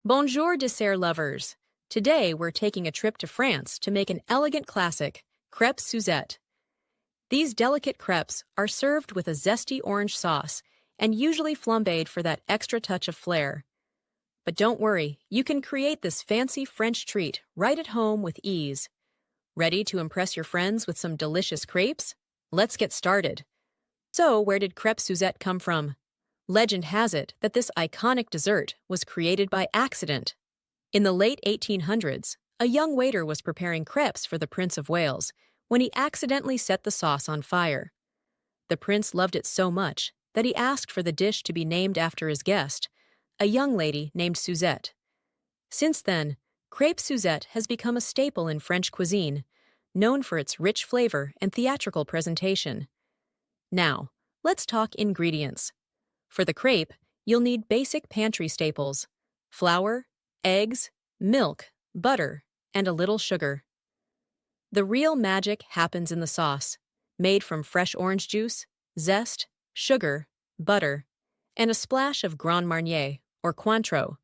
Bonjour, dessert lovers. Today we're taking a trip to France to make an elegant classic, Crepe Suzette. These delicate crepes are served with a zesty orange sauce and usually flambéed for that extra touch of flair. But don't worry, you can create this fancy French treat right at home with ease. Ready to impress your friends with some delicious crepes? Let's get started. So, where did Crepe Suzette come from? Legend has it that this iconic dessert was created by accident. In the late 1800s, a young waiter was preparing crepes for the Prince of Wales when he accidentally set the sauce on fire. The prince loved it so much that he asked for the dish to be named after his guest, a young lady named Suzette. Since then, Crepe Suzette has become a staple in French cuisine, known for its rich flavor and theatrical presentation. Now, let's talk ingredients. For the crepe, you'll need basic pantry staples: flour, eggs, milk, butter, and a little sugar. The real magic happens in the sauce, made from fresh orange juice, zest, sugar, butter, and a splash of Grand Marnier or Cointreau.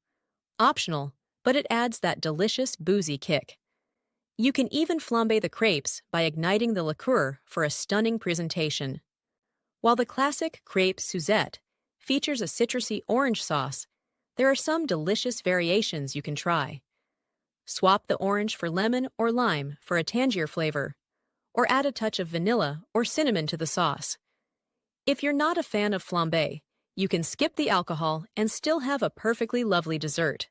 Optional, but it adds that delicious boozy kick. You can even flambe the crepes by igniting the liqueur for a stunning presentation. While the classic Crepe Suzette features a citrusy orange sauce, there are some delicious variations you can try. Swap the orange for lemon or lime for a tangier flavor, or add a touch of vanilla or cinnamon to the sauce. If you're not a fan of flambé, you can skip the alcohol and still have a perfectly lovely dessert.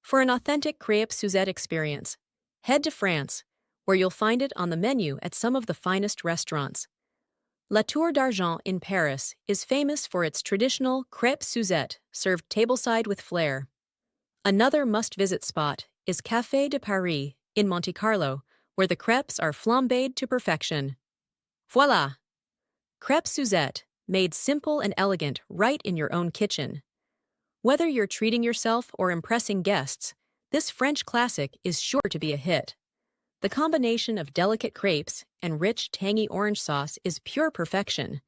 For an authentic Crepe Suzette experience, head to France, where you'll find it on the menu at some of the finest restaurants. La Tour d'Argent in Paris is famous for its traditional Crepe Suzette served tableside with flair. Another must-visit spot is Café de Paris in Monte Carlo, where the crepes are flambéed to perfection. Voila! Crepe Suzette, made simple and elegant right in your own kitchen. Whether you're treating yourself or impressing guests, this French classic is sure to be a hit. The combination of delicate crepes and rich, tangy orange sauce is pure perfection.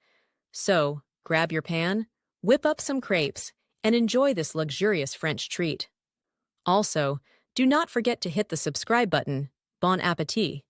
So, grab your pan, whip up some crepes, and enjoy this luxurious French treat. Also, do not forget to hit the subscribe button. Bon appétit!